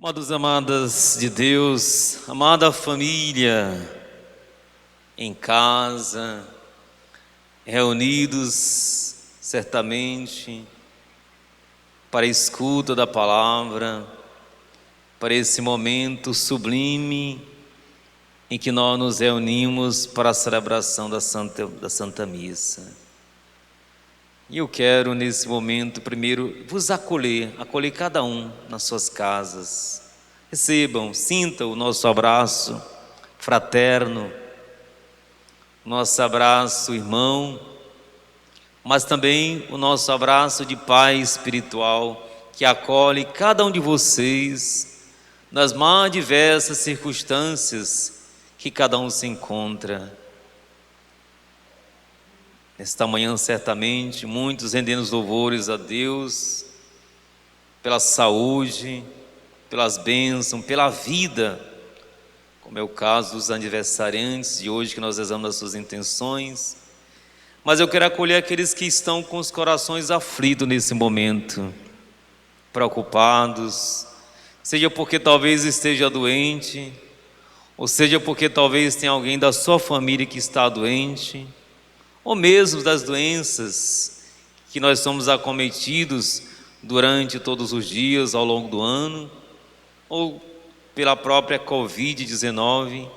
Amados, amadas de Deus, amada família, em casa, reunidos certamente para a escuta da palavra, para esse momento sublime em que nós nos reunimos para a celebração da Santa Missa. E eu quero nesse momento primeiro vos acolher cada um nas suas casas. Recebam, sintam o nosso abraço fraterno, nosso abraço irmão, mas também o nosso abraço de Pai espiritual que acolhe cada um de vocês nas mais diversas circunstâncias que cada um se encontra. Nesta manhã, certamente, muitos rendendo os louvores a Deus pela saúde, pelas bênçãos, pela vida, como é o caso dos aniversariantes de hoje, que nós rezamos as suas intenções. Mas eu quero acolher aqueles que estão com os corações aflitos nesse momento, preocupados, seja porque talvez esteja doente, ou seja porque talvez tenha alguém da sua família que está doente, ou mesmo das doenças que nós somos acometidos durante todos os dias ao longo do ano, ou pela própria Covid-19,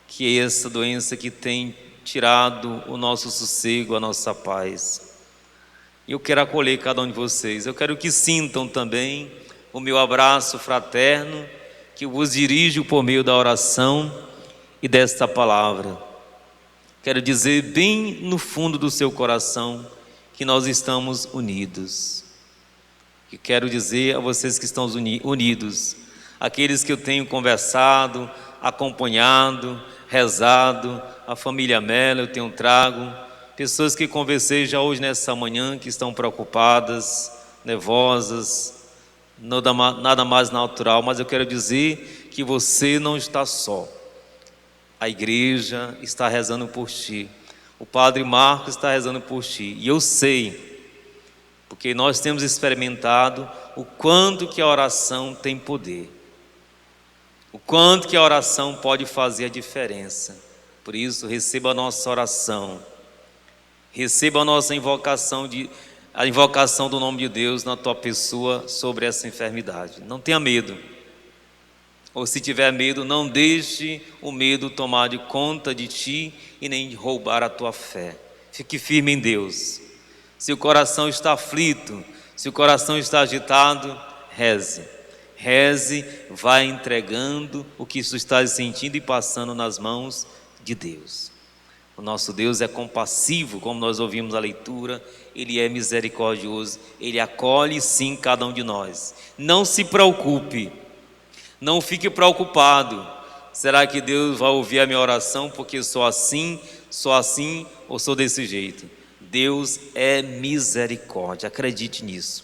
que é essa doença que tem tirado o nosso sossego, a nossa paz. Eu quero acolher cada um de vocês, eu quero que sintam também o meu abraço fraterno, que eu vos dirijo por meio da oração e desta palavra. Quero dizer bem no fundo do seu coração que nós estamos unidos. E quero dizer a vocês que estão unidos, aqueles que eu tenho conversado, acompanhado, rezado, a família Mello eu tenho trago, pessoas que conversei já hoje nessa manhã, que estão preocupadas, nervosas, nada mais natural, mas eu quero dizer que você não está só. A igreja está rezando por ti, o Padre Marcos está rezando por ti, e eu sei, porque nós temos experimentado o quanto que a oração tem poder, o quanto que a oração pode fazer a diferença. Por isso, receba a nossa oração, receba a nossa invocação, a invocação do nome de Deus na tua pessoa sobre essa enfermidade. Não tenha medo. Ou se tiver medo, não deixe o medo tomar de conta de ti e nem roubar a tua fé. Fique firme em Deus. Se o coração está aflito, se o coração está agitado, reze. Reze, vai entregando o que tu estás sentindo e passando nas mãos de Deus. O nosso Deus é compassivo, como nós ouvimos a leitura, Ele é misericordioso, Ele acolhe sim cada um de nós. Não se preocupe. Não fique preocupado. Será que Deus vai ouvir a minha oração porque sou assim ou sou desse jeito? Deus é misericórdia, acredite nisso.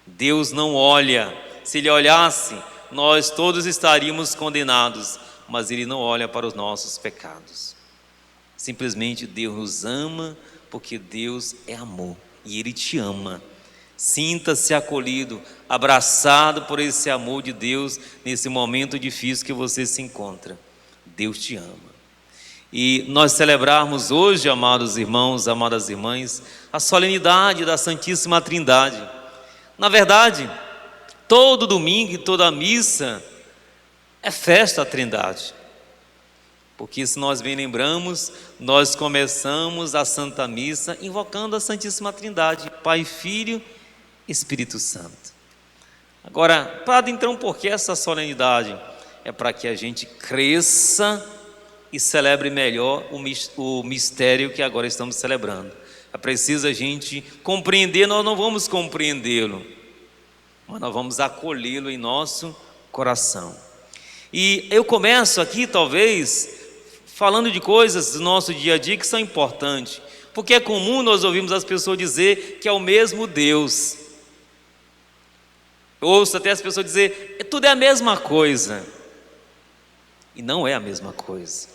Deus não olha, se Ele olhasse, nós todos estaríamos condenados, mas Ele não olha para os nossos pecados. Simplesmente Deus nos ama porque Deus é amor e Ele te ama. Sinta-se acolhido, abraçado por esse amor de Deus nesse momento difícil que você se encontra. Deus te ama. E nós celebrarmos hoje, amados irmãos, amadas irmãs, a solenidade da Santíssima Trindade. Na verdade, todo domingo e toda missa é festa à Trindade. Porque se nós bem lembramos, nós começamos a Santa Missa invocando a Santíssima Trindade, Pai, Filho e Espírito Santo. Agora, Padre, então, por que essa solenidade? É para que a gente cresça e celebre melhor o mistério que agora estamos celebrando. É preciso a gente compreender, nós não vamos compreendê-lo, mas nós vamos acolhê-lo em nosso coração. E eu começo aqui, talvez, falando de coisas do nosso dia a dia que são importantes, porque é comum nós ouvirmos as pessoas dizer que é o mesmo Deus. Eu ouço até as pessoas dizer, tudo é a mesma coisa. E não é a mesma coisa.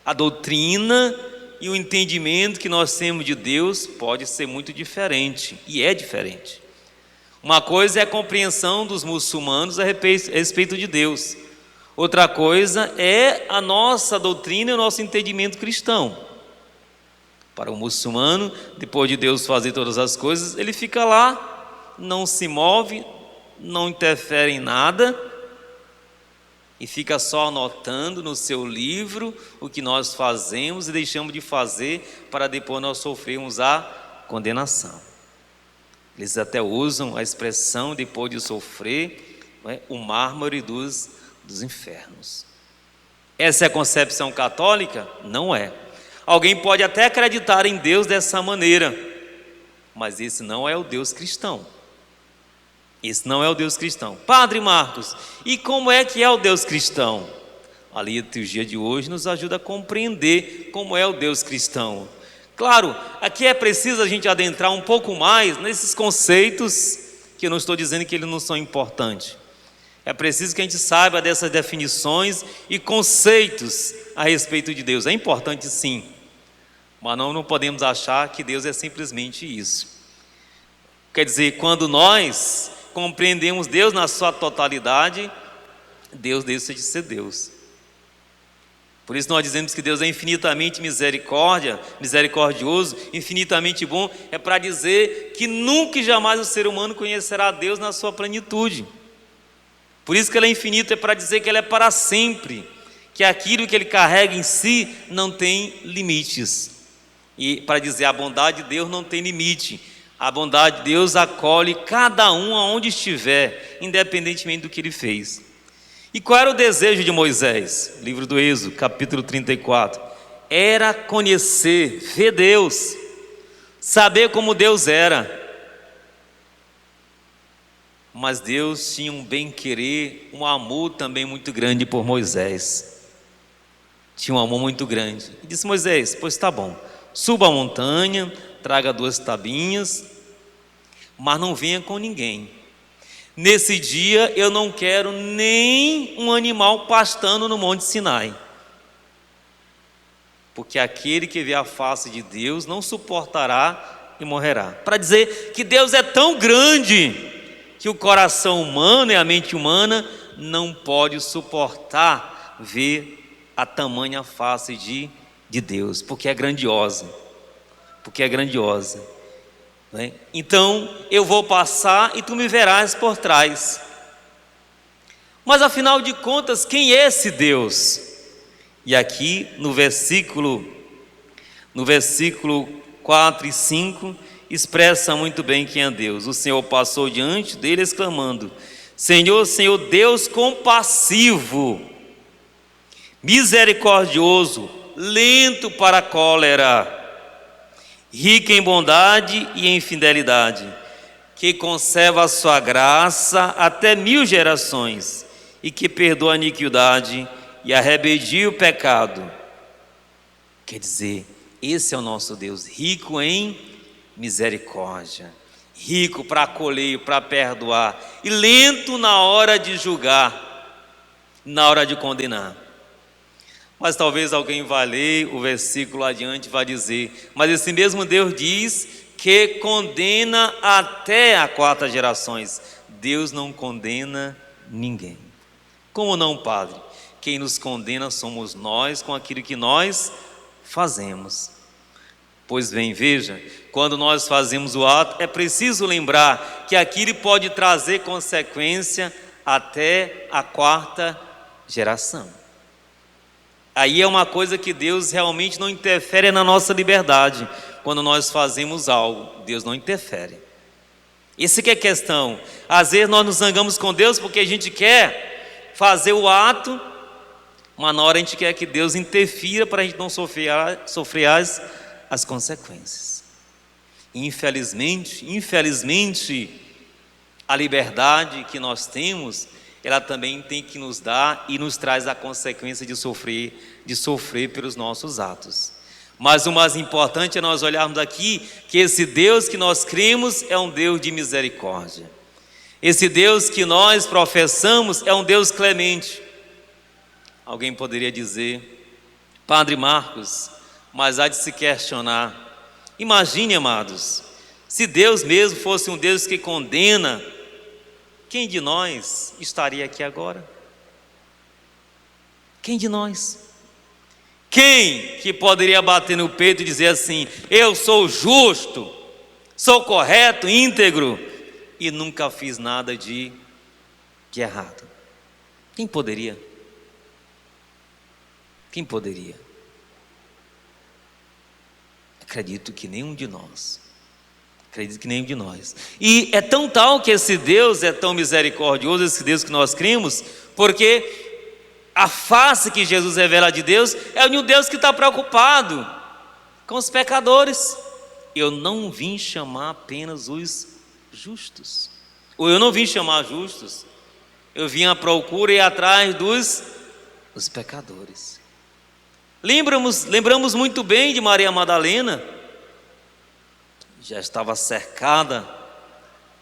A doutrina e o entendimento que nós temos de Deus pode ser muito diferente, e é diferente. Uma coisa é a compreensão dos muçulmanos a respeito de Deus. Outra coisa é a nossa doutrina e o nosso entendimento cristão. Para o muçulmano, depois de Deus fazer todas as coisas, ele fica lá, não se move, não interfere em nada e fica só anotando no seu livro o que nós fazemos e deixamos de fazer para depois nós sofrermos a condenação. Eles até usam a expressão, depois de sofrer, o mármore dos infernos. Essa é a concepção católica? Não é. Alguém pode até acreditar em Deus dessa maneira, mas esse não é o Deus cristão. Esse não é o Deus cristão. Padre Marcos, e como é que é o Deus cristão? A liturgia de hoje nos ajuda a compreender como é o Deus cristão. Claro, aqui é preciso a gente adentrar um pouco mais nesses conceitos, que eu não estou dizendo que eles não são importantes. É preciso que a gente saiba dessas definições e conceitos a respeito de Deus. É importante sim, mas não podemos achar que Deus é simplesmente isso. Quer dizer, quando nós compreendemos Deus na sua totalidade, Deus deixa de ser Deus. Por isso nós dizemos que Deus é infinitamente misericordioso, infinitamente bom. É para dizer que nunca e jamais o ser humano conhecerá Deus na sua plenitude. Por isso que Ele é infinito, é para dizer que Ele é para sempre, que aquilo que Ele carrega em si não tem limites. E para dizer a bondade de Deus não tem limite. A bondade de Deus acolhe cada um aonde estiver, independentemente do que ele fez. E qual era o desejo de Moisés? Livro do Êxodo, capítulo 34. Era conhecer, ver Deus, saber como Deus era. Mas Deus tinha um bem-querer, um amor também muito grande por Moisés. Tinha um amor muito grande. E disse: Moisés, pois tá bom, suba a montanha, traga 2 tabuinhas, mas não venha com ninguém. Nesse dia eu não quero nem um animal pastando no Monte Sinai, porque aquele que vê a face de Deus não suportará e morrerá. Para dizer que Deus é tão grande que o coração humano e a mente humana não pode suportar ver a tamanha face de Deus, porque é grandiosa. Então eu vou passar e tu me verás por trás. Mas afinal de contas, quem é esse Deus? E aqui no versículo 4 e 5 expressa muito bem quem é Deus. O Senhor passou diante dele exclamando: Senhor, Senhor, Deus compassivo, misericordioso, lento para a cólera, rico em bondade e em fidelidade, que conserva a sua graça até 1000 gerações, e que perdoa a iniquidade e a rebeldia e o pecado. Quer dizer, esse é o nosso Deus, rico em misericórdia, rico para acolher, para perdoar, e lento na hora de julgar, na hora de condenar. Mas talvez alguém vá ler o versículo adiante e vai dizer: mas esse mesmo Deus diz que condena até a 4 gerações. Deus não condena ninguém. Como não, Padre? Quem nos condena somos nós com aquilo que nós fazemos. Pois bem, veja, quando nós fazemos o ato, é preciso lembrar que aquilo pode trazer consequência até a 4ª geração. Aí é uma coisa que Deus realmente não interfere na nossa liberdade. Quando nós fazemos algo, Deus não interfere. Essa que é a questão. Às vezes nós nos zangamos com Deus porque a gente quer fazer o ato, mas na hora a gente quer que Deus interfira para a gente não sofrer as consequências. Infelizmente, a liberdade que nós temos, ela também tem que nos dar e nos traz a consequência de sofrer pelos nossos atos. Mas o mais importante é nós olharmos aqui que esse Deus que nós cremos é um Deus de misericórdia. Esse Deus que nós professamos é um Deus clemente. Alguém poderia dizer: Padre Marcos, mas há de se questionar. Imagine, amados, Se Deus mesmo fosse um Deus que condena, quem de nós estaria aqui agora? Quem de nós? Quem que poderia bater no peito e dizer assim: eu sou justo, sou correto, íntegro e nunca fiz nada de errado? Quem poderia? Quem poderia? Acredito que nenhum de nós. Acredito que nenhum de nós. E é tão tal que esse Deus é tão misericordioso, esse Deus que nós cremos, porque a face que Jesus revela de Deus é de um Deus que está preocupado com os pecadores. Eu não vim chamar apenas os justos, ou eu não vim chamar justos, eu vim à procura e atrás dos pecadores. Lembramos muito bem de Maria Madalena, já estava cercada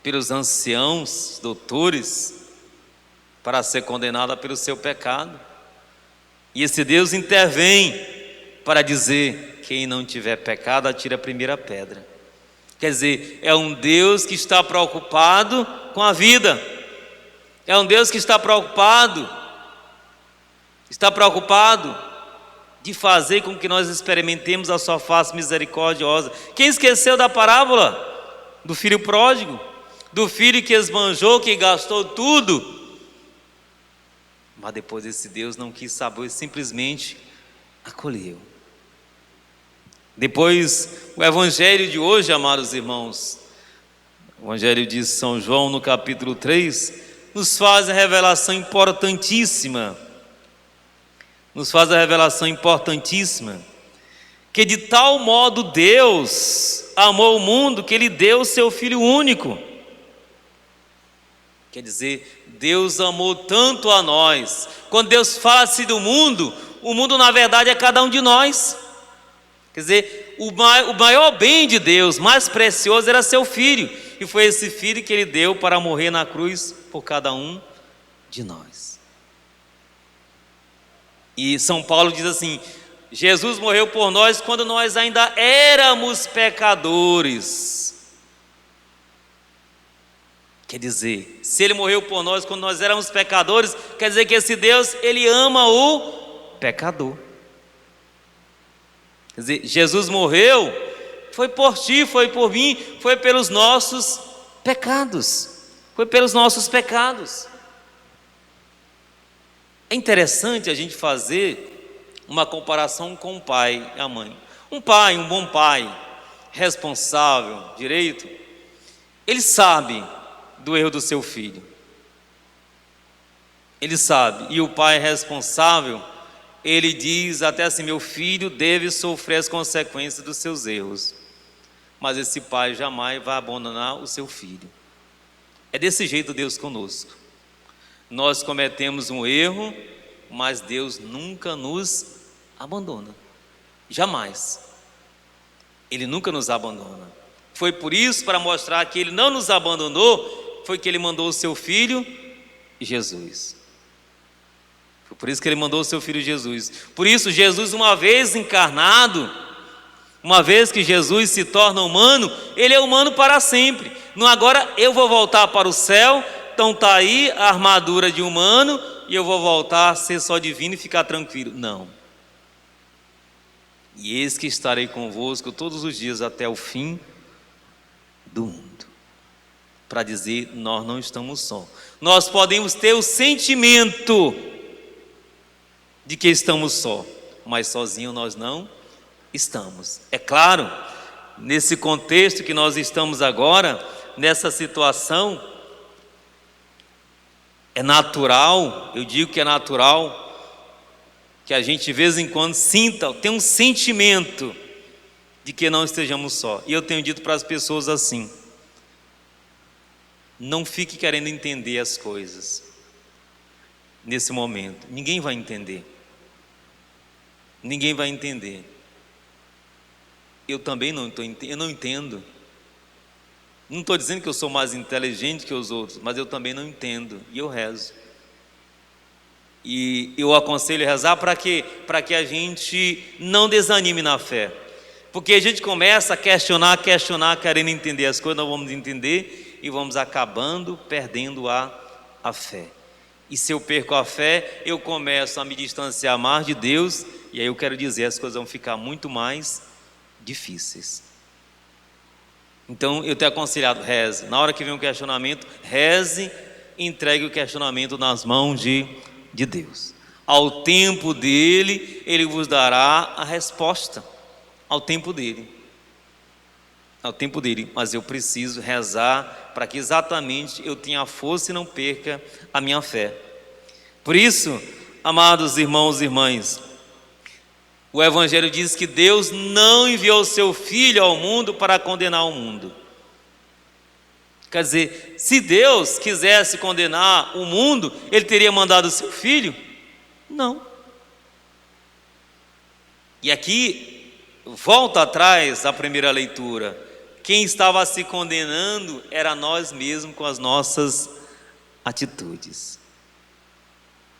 pelos anciãos, doutores, para ser condenada pelo seu pecado. E esse Deus intervém para dizer: quem não tiver pecado, atire a primeira pedra. Quer dizer, é um Deus que está preocupado com a vida. É um Deus que está preocupado de fazer com que nós experimentemos a sua face misericordiosa. Quem esqueceu da parábola do filho pródigo? Do filho que esbanjou, que gastou tudo. Mas depois esse Deus não quis saber, simplesmente acolheu. Depois, o evangelho de hoje, amados irmãos, o evangelho de São João, no capítulo 3, nos faz a revelação importantíssima. Que de tal modo Deus amou o mundo que Ele deu o seu Filho único. Quer dizer, Deus amou tanto a nós. Quando Deus fala assim do mundo, o mundo na verdade é cada um de nós. Quer dizer, o maior bem de Deus, mais precioso, era seu Filho. E foi esse Filho que Ele deu para morrer na cruz por cada um de nós. E São Paulo diz assim: Jesus morreu por nós quando nós ainda éramos pecadores. Quer dizer, se Ele morreu por nós quando nós éramos pecadores, quer dizer que esse Deus, Ele ama o pecador. Quer dizer, Jesus morreu, foi por ti, foi por mim, foi pelos nossos pecados. É interessante a gente fazer uma comparação com o pai e a mãe. Um bom pai, responsável, direito, ele sabe do erro do seu filho. Ele sabe. E o pai responsável, ele diz até assim: meu filho deve sofrer as consequências dos seus erros. Mas esse pai jamais vai abandonar o seu filho. É desse jeito Deus conosco. Nós cometemos um erro, mas Deus nunca nos abandona. Jamais. Ele nunca nos abandona. Foi por isso, para mostrar que Ele não nos abandonou, foi que Ele mandou o seu Filho Jesus. Foi por isso que Ele mandou o seu Filho Jesus. Por isso, Jesus, uma vez encarnado, uma vez que Jesus se torna humano, Ele é humano para sempre. Não, agora eu vou voltar para o céu, então está aí a armadura de humano, e eu vou voltar a ser só divino e ficar tranquilo. Não. E eis que estarei convosco todos os dias até o fim do mundo. Para dizer, nós não estamos só. Nós podemos ter o sentimento de que estamos só, mas sozinho nós não estamos. É claro, nesse contexto que nós estamos agora, nessa situação, é natural, eu digo que é natural, que a gente de vez em quando sinta, tem um sentimento de que não estejamos só. E eu tenho dito para as pessoas assim: não fique querendo entender as coisas nesse momento. Ninguém vai entender. Ninguém vai entender. Eu também não entendo. Não estou dizendo que eu sou mais inteligente que os outros, mas eu também não entendo. E eu rezo. E eu aconselho a rezar para quê? Para que a gente não desanime na fé. Porque a gente começa a questionar, querendo entender as coisas, não vamos entender e vamos acabando perdendo a fé. E se eu perco a fé, eu começo a me distanciar mais de Deus, e aí eu quero dizer, as coisas vão ficar muito mais difíceis. Então eu tenho aconselhado, reze. Na hora que vem um questionamento, reze, entregue o questionamento nas mãos de Deus. Ao tempo dele, ele vos dará a resposta. Ao tempo dele. Ao tempo dele. Mas eu preciso rezar para que exatamente eu tenha força e não perca a minha fé. Por isso, amados irmãos e irmãs, o Evangelho diz que Deus não enviou seu Filho ao mundo para condenar o mundo. Quer dizer, se Deus quisesse condenar o mundo, Ele teria mandado o seu Filho? Não. E aqui, volta atrás da primeira leitura, quem estava se condenando era nós mesmos com as nossas atitudes.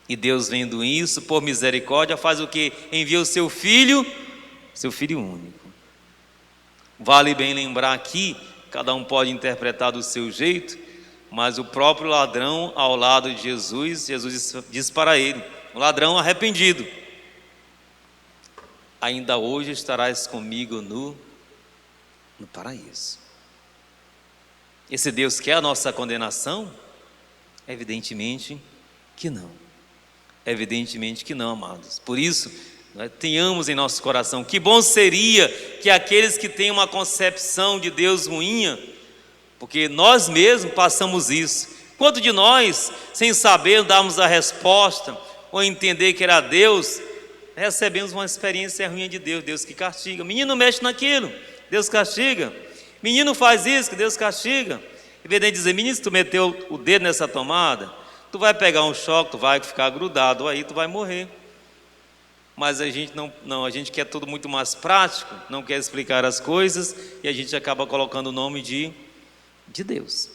E Deus, vendo isso, por misericórdia, faz o que? Envia o seu Filho único. Vale bem lembrar aqui, cada um pode interpretar do seu jeito, mas o próprio ladrão ao lado de Jesus diz para ele, o ladrão arrependido: ainda hoje estarás comigo no paraíso. Esse Deus quer a nossa condenação? Evidentemente que não. Evidentemente que não, amados. Por isso, tenhamos em nosso coração, que bom seria que aqueles que têm uma concepção de Deus ruim, porque nós mesmos passamos isso. Quanto de nós, sem saber darmos a resposta, ou entender que era Deus, recebemos uma experiência ruim de Deus, Deus que castiga. Menino mexe naquilo, Deus castiga. Menino faz isso, que Deus castiga. Em vez de dizer, menino, se tu meteu o dedo nessa tomada, tu vai pegar um choque, tu vai ficar grudado, aí tu vai morrer. Mas a gente não, a gente quer tudo muito mais prático, não quer explicar as coisas, e a gente acaba colocando o nome de Deus.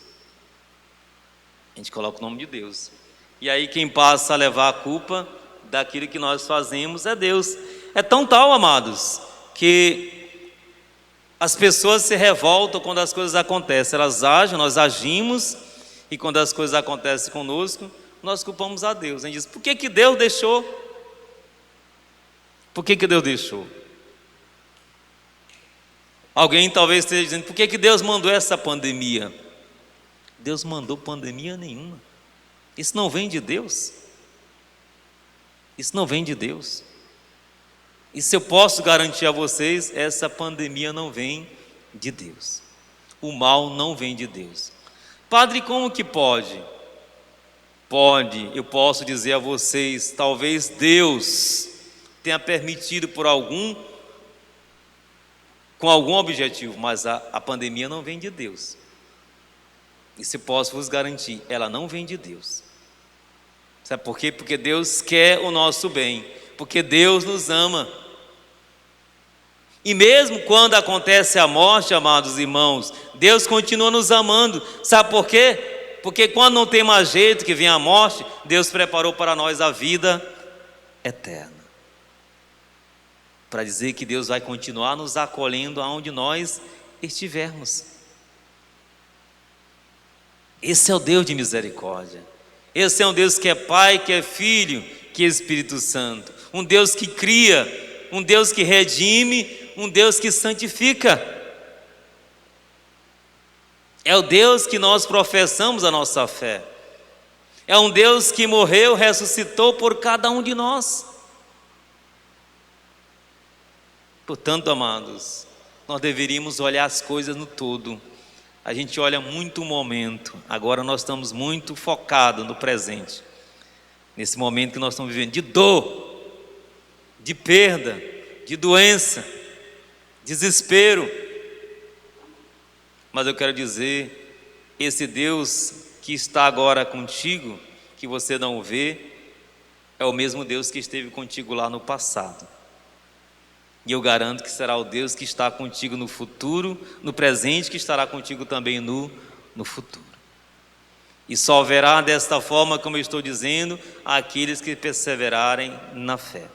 A gente coloca o nome de Deus. E aí quem passa a levar a culpa daquilo que nós fazemos é Deus. É tão tal, amados, que as pessoas se revoltam quando as coisas acontecem. Elas agem, nós agimos, e quando as coisas acontecem conosco, nós culpamos a Deus. A gente diz, por que Deus deixou? Por que Deus deixou? Alguém talvez esteja dizendo, por que Deus mandou essa pandemia? Deus mandou pandemia nenhuma. Isso não vem de Deus. Isso não vem de Deus. Isso eu posso garantir a vocês, essa pandemia não vem de Deus. O mal não vem de Deus. Padre, como que pode? Pode, eu posso dizer a vocês, talvez Deus tenha permitido com algum objetivo, mas a pandemia não vem de Deus. Isso eu posso vos garantir, ela não vem de Deus. Sabe por quê? Porque Deus quer o nosso bem, porque Deus nos ama. E mesmo quando acontece a morte, amados irmãos, Deus continua nos amando. Sabe por quê? Porque quando não tem mais jeito que vem a morte, Deus preparou para nós a vida eterna. Para dizer que Deus vai continuar nos acolhendo aonde nós estivermos. Esse é o Deus de misericórdia. Esse é um Deus que é Pai, que é Filho, que é Espírito Santo. Um Deus que cria, um Deus que redime, um Deus que santifica. É o Deus que nós professamos a nossa fé. É um Deus que morreu, ressuscitou por cada um de nós. Portanto, amados, nós deveríamos olhar as coisas no todo. A gente olha muito o momento, agora nós estamos muito focados no presente. Nesse momento que nós estamos vivendo de dor, de perda, de doença, desespero. Mas eu quero dizer, esse Deus que está agora contigo, que você não vê, é o mesmo Deus que esteve contigo lá no passado. E eu garanto que será o Deus que está contigo no futuro, no presente, que estará contigo também no futuro. E só haverá desta forma, como eu estou dizendo, aqueles que perseverarem na fé.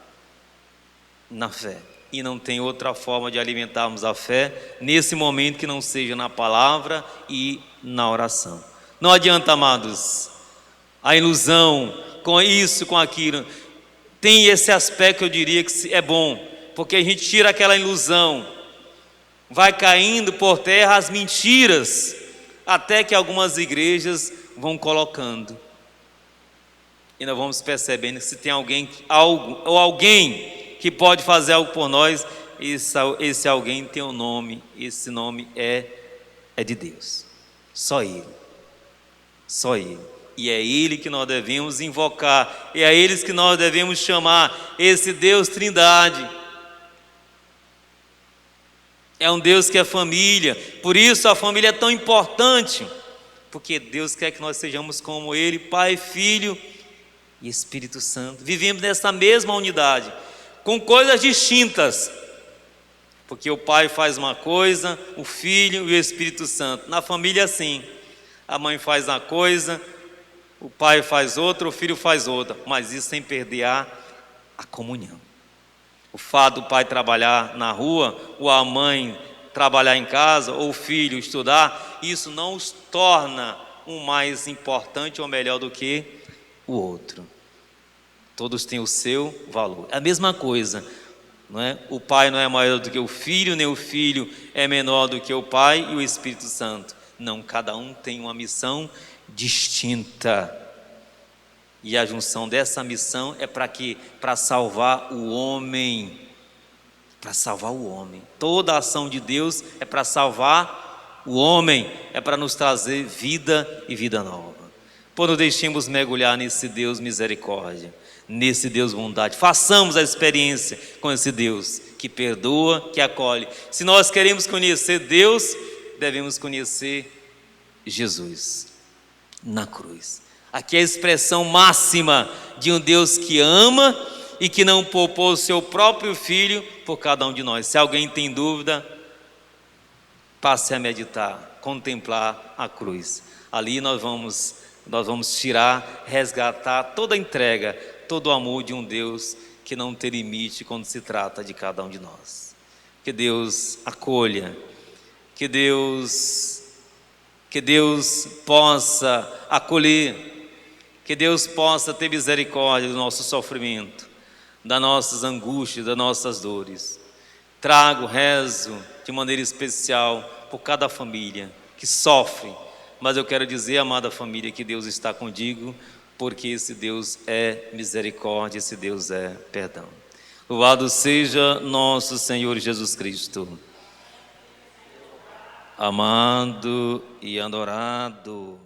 Na fé. e não tem outra forma de alimentarmos a fé nesse momento que não seja na palavra e na oração. Não adianta, amados, a ilusão com isso, com aquilo. Tem esse aspecto, eu diria que é bom, porque a gente tira aquela ilusão, vai caindo por terra as mentiras, até que algumas igrejas vão colocando. E nós vamos percebendo que se tem alguém que pode fazer algo por nós, esse alguém tem um nome, esse nome é de Deus. Só Ele. Só Ele. E é Ele que nós devemos invocar, é a Ele que nós devemos chamar, esse Deus Trindade. É um Deus que é família, por isso a família é tão importante, porque Deus quer que nós sejamos como Ele, Pai, Filho e Espírito Santo. Vivemos nessa mesma unidade, com coisas distintas, porque o Pai faz uma coisa, o Filho e o Espírito Santo. Na família, sim, a mãe faz uma coisa, o pai faz outra, o filho faz outra, mas isso sem perder a comunhão. O fato do pai trabalhar na rua, ou a mãe trabalhar em casa, ou o filho estudar, isso não os torna um mais importante ou melhor do que o outro. Todos têm o seu valor. É a mesma coisa, não é? O pai não é maior do que o filho, nem o filho é menor do que o pai e o Espírito Santo. Não, cada um tem uma missão distinta. E a junção dessa missão é para salvar o homem. Para salvar o homem. Toda a ação de Deus é para salvar o homem, é para nos trazer vida e vida nova. Por nos deixemos mergulhar nesse Deus misericórdia, nesse Deus bondade. Façamos a experiência com esse Deus que perdoa, que acolhe. Se nós queremos conhecer Deus, devemos conhecer Jesus na cruz. Aqui é a expressão máxima de um Deus que ama e que não poupou o seu próprio Filho por cada um de nós. Se alguém tem dúvida, passe a meditar, contemplar a cruz. Ali nós vamos tirar, resgatar toda a entrega, todo o amor de um Deus que não tem limite quando se trata de cada um de nós. Que Deus acolha, que Deus possa acolher, que Deus possa ter misericórdia do nosso sofrimento, das nossas angústias, das nossas dores. Trago, rezo de maneira especial por cada família que sofre, mas eu quero dizer, amada família, que Deus está contigo, porque esse Deus é misericórdia, esse Deus é perdão. Louvado seja nosso Senhor Jesus Cristo, amado e adorado.